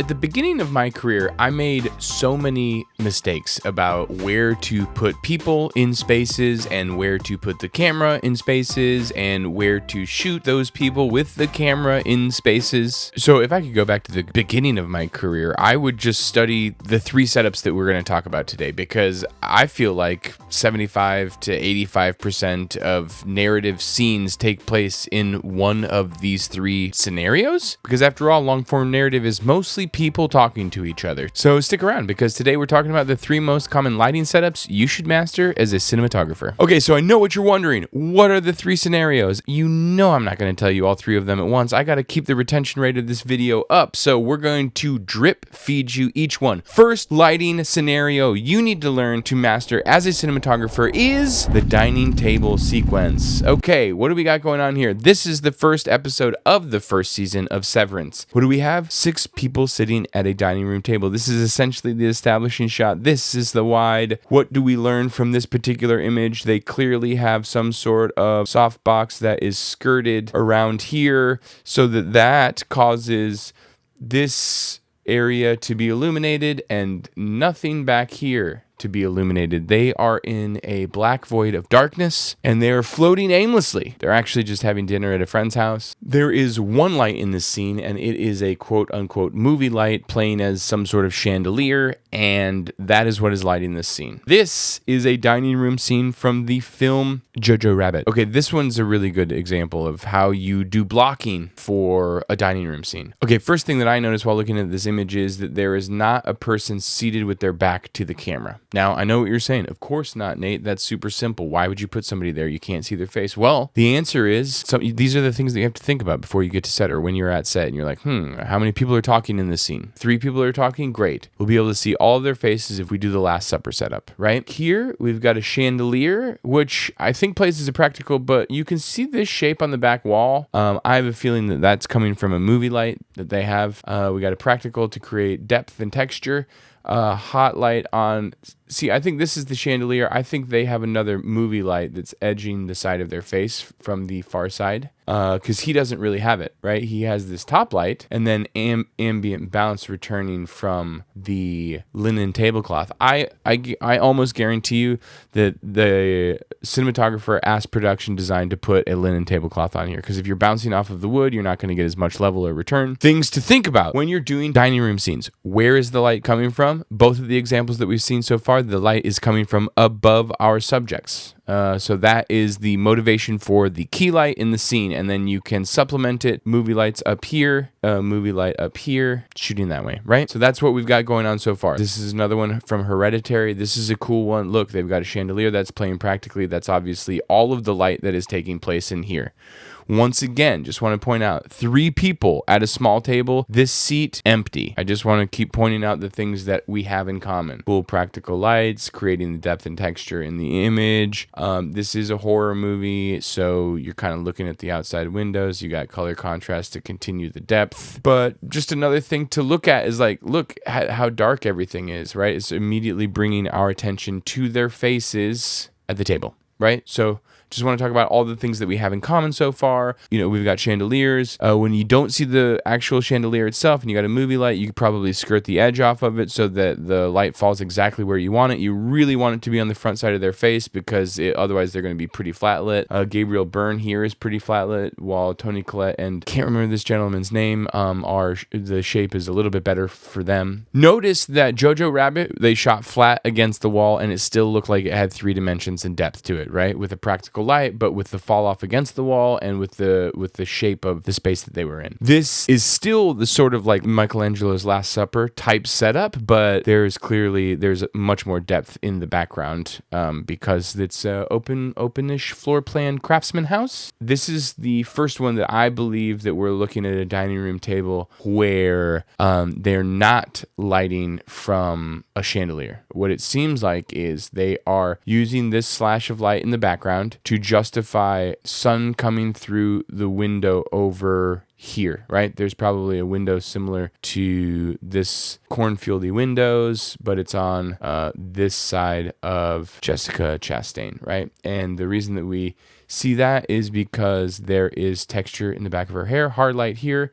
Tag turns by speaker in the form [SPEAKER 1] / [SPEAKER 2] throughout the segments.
[SPEAKER 1] At the beginning of my career, I made so many mistakes about where to put people in spaces and where to put the camera in spaces and where to shoot those people with the camera in spaces. So if I could go back to the beginning of my career, I would just study the three setups that we're going to talk about today, because I feel like 75 to 85% of narrative scenes take place in one of these three scenarios. Because after all, long form narrative is mostly people talking to each other. So stick around, because today we're talking about the three most common lighting setups you should master as a cinematographer. Okay, so I know what you're wondering. What are the three scenarios? You know I'm not going to tell you all three of them at once. I got to keep the retention rate of this video up, so we're going to drip feed you each one. First lighting scenario you need to learn to master as a cinematographer is the dining table sequence. Okay, what do we got going on here? This is the first episode of the first season of Severance. What do we have? 6 people sitting at a dining room table. This is essentially the establishing shot. This is the wide. What do we learn from this particular image? They clearly have some sort of softbox that is skirted around here, so that causes this area to be illuminated and nothing back here to be illuminated. They are in a black void of darkness and they are floating aimlessly. They're actually just having dinner at a friend's house. There is one light in this scene, and it is a quote unquote movie light playing as some sort of chandelier, and that is what is lighting this scene. This is a dining room scene from the film Jojo Rabbit. Okay, this one's a really good example of how you do blocking for a dining room scene. Okay, first thing that I noticed while looking at this image is that there is not a person seated with their back to the camera. Now, I know what you're saying. Of course not, Nate. That's super simple. Why would you put somebody there? You can't see their face. Well, the answer is, these are the things that you have to think about before you get to set, or when you're at set and you're like, how many people are talking in this scene? 3 people are talking? Great. We'll be able to see all of their faces if we do the Last Supper setup, right? Here, we've got a chandelier, which I think plays as a practical, but you can see this shape on the back wall. I have a feeling that that's coming from a movie light that they have. We got a practical to create depth and texture. Hot light on. See, I think this is the chandelier. I think they have another movie light that's edging the side of their face from the far side, because he doesn't really have it, right? He has this top light and then ambient bounce returning from the linen tablecloth. I almost guarantee you that the cinematographer asked production design to put a linen tablecloth on here, because if you're bouncing off of the wood, you're not going to get as much level or return. Things to think about when you're doing dining room scenes. Where is the light coming from? Both of the examples that we've seen so far, the light is coming from above our subjects. So that is the motivation for the key light in the scene, and then you can supplement it. Movie lights up here, movie light up here, shooting that way, right? So that's what we've got going on so far. This is another one from Hereditary. This is a cool one. Look, they've got a chandelier that's playing practically. That's obviously all of the light that is taking place in here. Once again, just want to point out 3 people at a small table, this seat empty. I just want to keep pointing out the things that we have in common. Cool practical lights, creating the depth and texture in the image. This is a horror movie, so you're kind of looking at the outside windows. You got color contrast to continue the depth. But just another thing to look at is like, look at how dark everything is, right? It's immediately bringing our attention to their faces at the table, right? So just want to talk about all the things that we have in common so far. You know, we've got chandeliers. When you don't see the actual chandelier itself and you got a movie light, you could probably skirt the edge off of it so that the light falls exactly where you want it. You really want it to be on the front side of their face, because otherwise they're going to be pretty flat lit. Gabriel Byrne here is pretty flat lit, while Toni Collette and can't remember this gentleman's name, the shape is a little bit better for them. Notice that Jojo Rabbit, they shot flat against the wall and it still looked like it had 3 dimensions and depth to it, right? With a practical light, but with the fall off against the wall and with the shape of the space that they were in. This is still the sort of like Michelangelo's Last Supper type setup, but there's much more depth in the background, because it's openish floor plan craftsman house. This is the first one that I believe that we're looking at a dining room table where they're not lighting from a chandelier. What it seems like is they are using this slash of light in the background to justify sun coming through the window over here, right? There's probably a window similar to this cornfieldy windows, but it's on this side of Jessica Chastain, right? And the reason that we see that is because there is texture in the back of her hair, hard light here,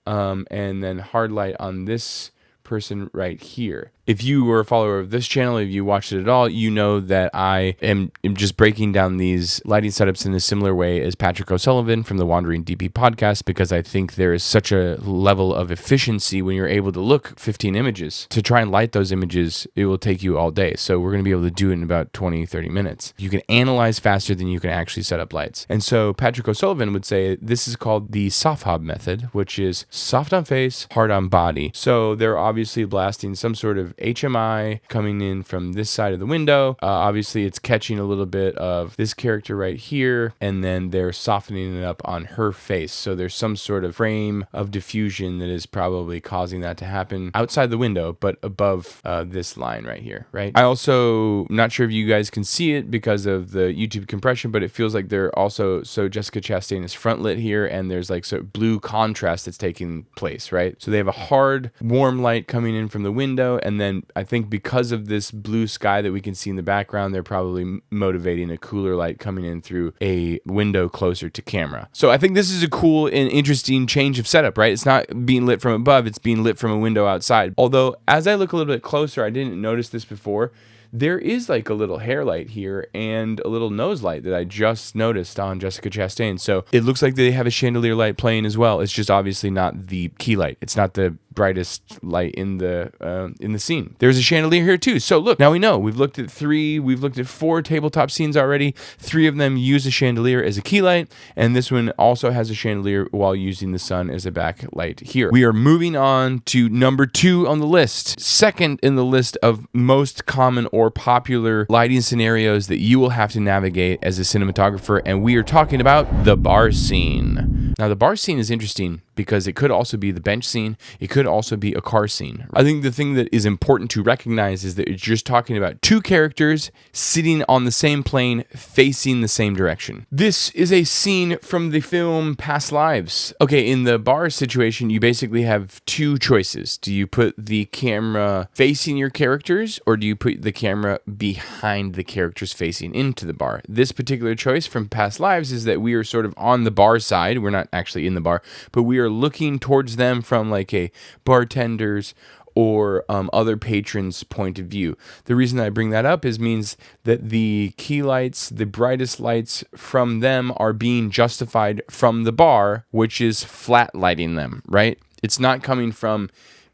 [SPEAKER 1] and then hard light on this person right here. If you were a follower of this channel, if you watched it at all, you know that I am just breaking down these lighting setups in a similar way as Patrick O'Sullivan from the Wandering DP podcast, because I think there is such a level of efficiency when you're able to look 15 images. To try and light those images, it will take you all day. So we're going to be able to do it in about 20, 30 minutes. You can analyze faster than you can actually set up lights. And so Patrick O'Sullivan would say this is called the soft hob method, which is soft on face, hard on body. So they're obviously blasting some sort of HMI coming in from this side of the window. Obviously, it's catching a little bit of this character right here, and then they're softening it up on her face. So there's some sort of frame of diffusion that is probably causing that to happen outside the window, but above this line right here, right? I also, not sure if you guys can see it because of the YouTube compression, but it feels like they're also, so Jessica Chastain is front lit here, and there's like sort of blue contrast that's taking place, right? So they have a hard, warm light coming in from the window, and then I think because of this blue sky that we can see in the background, they're probably motivating a cooler light coming in through a window closer to camera. So I think this is a cool and interesting change of setup, right? It's not being lit from above, it's being lit from a window outside. Although, as I look a little bit closer, I didn't notice this before, there is like a little hair light here and a little nose light that I just noticed on Jessica Chastain. So it looks like they have a chandelier light playing as well. It's just obviously not the key light. It's not the brightest light in the scene. There's a chandelier here too. So look, now we know. We've looked at 4 tabletop scenes already. 3 of them use a chandelier as a key light, and this one also has a chandelier while using the sun as a backlight here. We are moving on to number 2 on the list. Second in the list of most common or popular lighting scenarios that you will have to navigate as a cinematographer, and we are talking about the bar scene. Now, the bar scene is interesting because it could also be the bench scene. It could also be a car scene. I think the thing that is important to recognize is that you're just talking about 2 characters sitting on the same plane, facing the same direction. This is a scene from the film Past Lives. Okay, in the bar situation, you basically have 2 choices. Do you put the camera facing your characters, or do you put the camera behind the characters facing into the bar? This particular choice from Past Lives is that we are sort of on the bar side. We're not actually in the bar, but we are looking towards them from like a bartender's or other patrons' point of view. The reason I bring that up means that the key lights, the brightest lights from them are being justified from the bar, which is flat lighting them, right? It's not coming from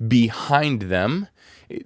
[SPEAKER 1] behind them.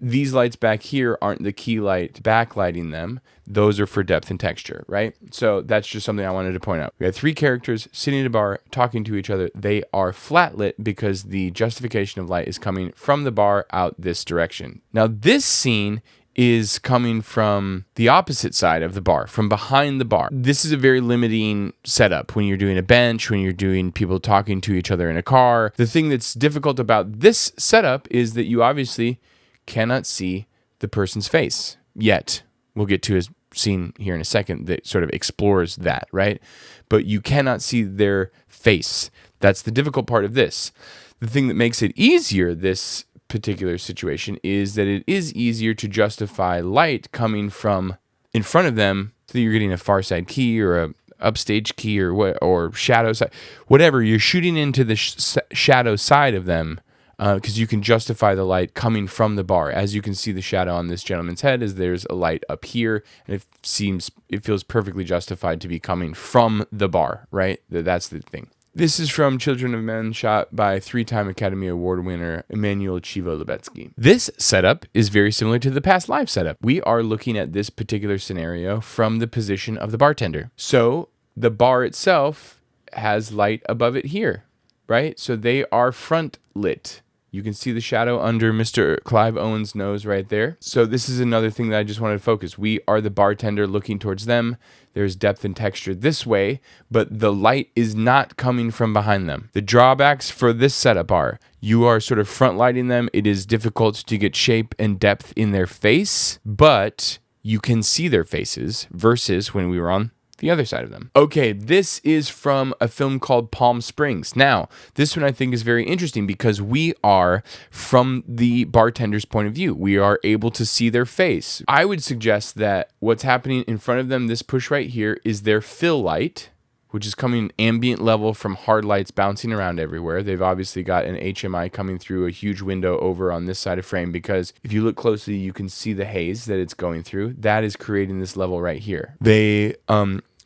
[SPEAKER 1] These lights back here aren't the key light backlighting them. Those are for depth and texture, right? So that's just something I wanted to point out. We have 3 characters sitting at a bar talking to each other. They are flat lit because the justification of light is coming from the bar out this direction. Now, this scene is coming from the opposite side of the bar, from behind the bar. This is a very limiting setup when you're doing a bench, when you're doing people talking to each other in a car. The thing that's difficult about this setup is that you obviously cannot see the person's face yet. We'll get to a scene here in a second that sort of explores that, right? But you cannot see their face. That's the difficult part of this. The thing that makes it easier, this particular situation, is that it is easier to justify light coming from in front of them, so that you're getting a far side key or a upstage key or shadow side, whatever. You're shooting into the shadow side of them, because you can justify the light coming from the bar. As you can see, the shadow on this gentleman's head is there's a light up here, and it feels perfectly justified to be coming from the bar, right? That's the thing. This is from Children of Men, shot by 3-time Academy Award winner Emmanuel Chivo-Lubetsky. This setup is very similar to the Past Live setup. We are looking at this particular scenario from the position of the bartender. So the bar itself has light above it here, right? So they are front lit. You can see the shadow under Mr. Clive Owen's nose right there. So this is another thing that I just wanted to focus. We are the bartender looking towards them. There's depth and texture this way, but the light is not coming from behind them. The drawbacks for this setup are you are sort of front lighting them. It is difficult to get shape and depth in their face, but you can see their faces versus when we were on the other side of them. Okay, this is from a film called Palm Springs. Now, this one I think is very interesting because we are from the bartender's point of view. We are able to see their face. I would suggest that what's happening in front of them, this push right here, is their fill light, which is coming ambient level from hard lights bouncing around everywhere. They've obviously got an HMI coming through a huge window over on this side of frame, because if you look closely, you can see the haze that it's going through. That is creating this level right here. They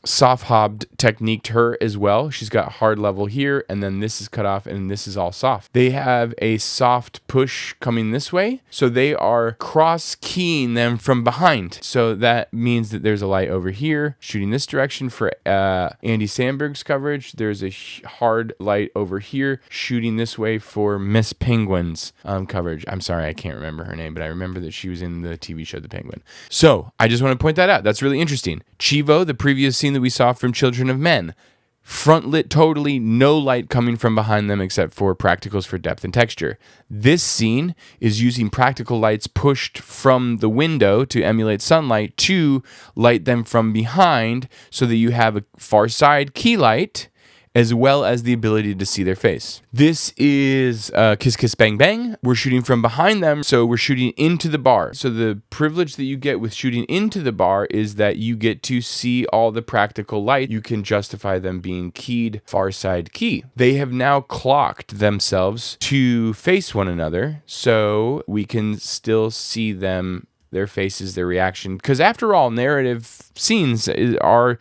[SPEAKER 1] soft hobbed techniqued her as well. She's got hard level here, and then this is cut off, and this is all soft. They have a soft push coming this way, so they are cross keying them from behind. So that means that there's a light over here shooting this direction for Andy Samberg's coverage. There's a hard light over here shooting this way for Miss Penguin's coverage. I'm sorry, I can't remember her name, but I remember that she was in the TV show The Penguin. So I just want to point that out. That's really interesting. Chivo, the previous scene that we saw from Children of Men, front lit totally, no light coming from behind them except for practicals for depth and texture. This scene is using practical lights pushed from the window to emulate sunlight to light them from behind, so that you have a far side key light as well as the ability to see their face. This is Kiss Kiss Bang Bang. We're shooting from behind them, so we're shooting into the bar. So the privilege that you get with shooting into the bar is that you get to see all the practical light. You can justify them being keyed far side key. They have now clocked themselves to face one another, so we can still see them, their faces, their reaction. Because after all, narrative scenes are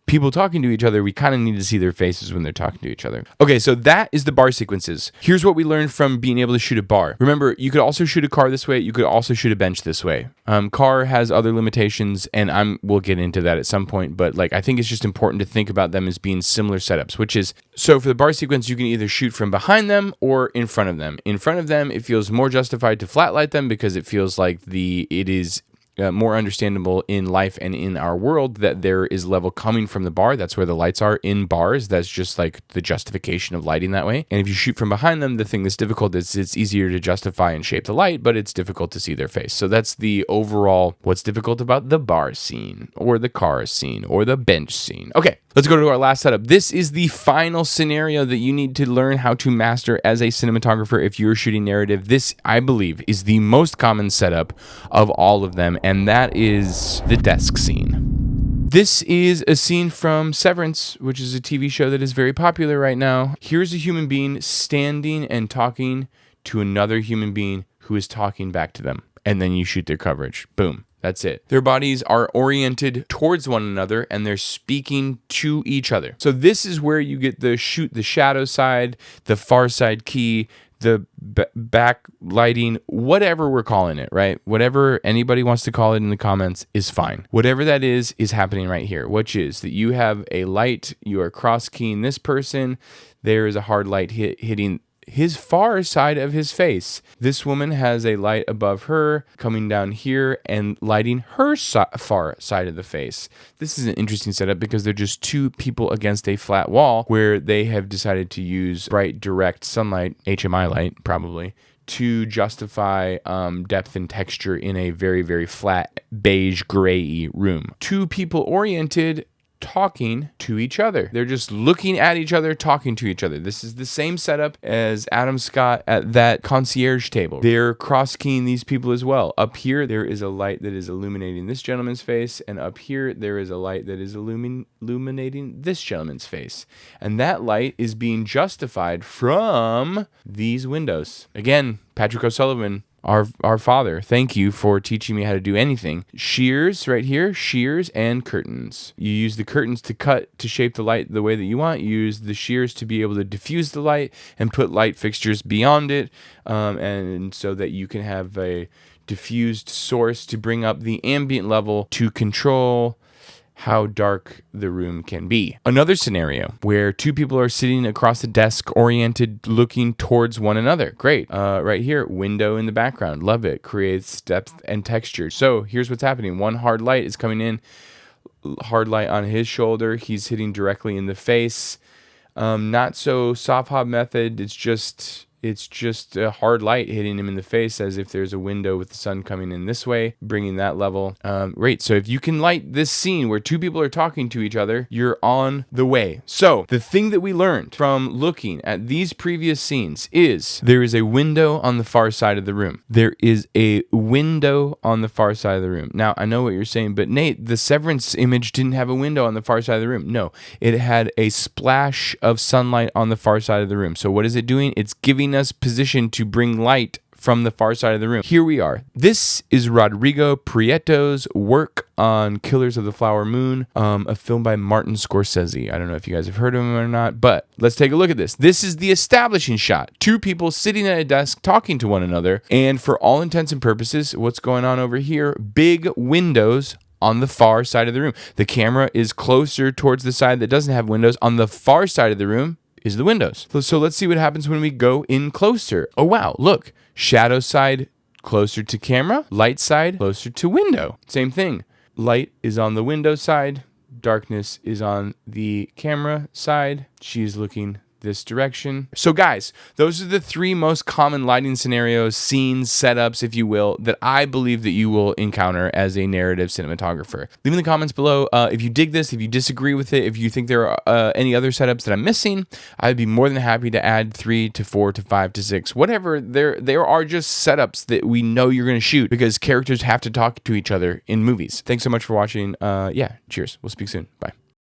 [SPEAKER 1] people talking to each other. We kind of need to see their faces when they're talking to each other. Okay, so that is the bar sequences. Here's what we learned from being able to shoot a bar. Remember, you could also shoot a car this way. You could also shoot a bench this way. Car has other limitations, and we'll get into that at some point, but like I think it's just important to think about them as being similar setups, which is, so for the bar sequence, you can either shoot from behind them or in front of them. In front of them, it feels more justified to flat light them because it feels like it is more understandable in life and in our world that there is level coming from the bar. That's where the lights are in bars. That's just like the justification of lighting that way. And if you shoot from behind them, the thing that's difficult is it's easier to justify and shape the light, but it's difficult to see their face. So that's the overall what's difficult about the bar scene or the car scene or the bench scene. Okay, let's go to our last setup. This is the final scenario that you need to learn how to master as a cinematographer if you're shooting narrative. This, I believe, is the most common setup of all of them, and that is the desk scene. This is a scene from Severance, which is a TV show that is very popular right now. Here's a human being standing and talking to another human being who is talking back to them, and then you shoot their coverage. Boom. That's it. Their bodies are oriented towards one another and they're speaking to each other. So this is where you get the shoot the shadow side, the far side key, the back lighting, whatever we're calling it, right? Whatever anybody wants to call it in the comments is fine. Whatever that is happening right here, which is that you have a light, you are cross keying this person. There is a hard light hitting his far side of his face. This woman has a light above her coming down here and lighting her far side of the face. This is an interesting setup because they're just two people against a flat wall where they have decided to use bright direct sunlight, HMI light probably, to justify depth and texture in a very, very flat beige gray room. Two people oriented talking to each other. They're just looking at each other, talking to each other. This is the same setup as Adam Scott at that concierge table. They're cross-keying these people as well. Up here, there is a light that is illuminating this gentleman's face, and up here, there is a light that is illuminating this gentleman's face. And that light is being justified from these windows. Again, Patrick O'Sullivan, our father, thank you for teaching me how to do anything. Shears right here, shears and curtains. You use the curtains to cut, to shape the light the way that you want. You use the shears to be able to diffuse the light and put light fixtures beyond it, and so that you can have a diffused source to bring up the ambient level to control how dark the room can be. Another scenario where two people are sitting across the desk oriented looking towards one another. Great. Right here, window in the background. Love it. Creates depth and texture. So here's what's happening. One hard light is coming in. Hard light on his shoulder. He's hitting directly in the face. Not so soft hob method. It's just It's just a hard light hitting him in the face, as if there's a window with the sun coming in this way, bringing that level. Right, so if you can light this scene where two people are talking to each other, you're on the way. So the thing that we learned from looking at these previous scenes is there is a window on the far side of the room. There is a window on the far side of the room. Now, I know what you're saying, but Nate, the Severance image didn't have a window on the far side of the room. No, it had a splash of sunlight on the far side of the room. So what is it doing? It's giving us position to bring light from the far side of the room. Here we are. This is Rodrigo Prieto's work on Killers of the Flower Moon, a film by Martin Scorsese. I don't know if you guys have heard of him or not, but let's take a look at this. This is the establishing shot. Two people sitting at a desk talking to one another, and for all intents and purposes, what's going on over here? Big windows on the far side of the room. The camera is closer towards the side that doesn't have windows. On the far side of the room is the windows. So let's see what happens when we go in closer. Oh wow, look. Shadow side closer to camera, light side closer to window. Same thing. Light is on the window side, darkness is on the camera side. She's looking this direction. So guys, those are the three most common lighting scenarios, scenes, setups, if you will, that I believe that you will encounter as a narrative cinematographer. Leave in the comments below if you dig this, if you disagree with it, if you think there are any other setups that I'm missing. I'd be more than happy to add 3 to 4 to 5 to 6, whatever. There are just setups that we know you're going to shoot because characters have to talk to each other in movies. Thanks so much for watching. Yeah, cheers. We'll speak soon. Bye.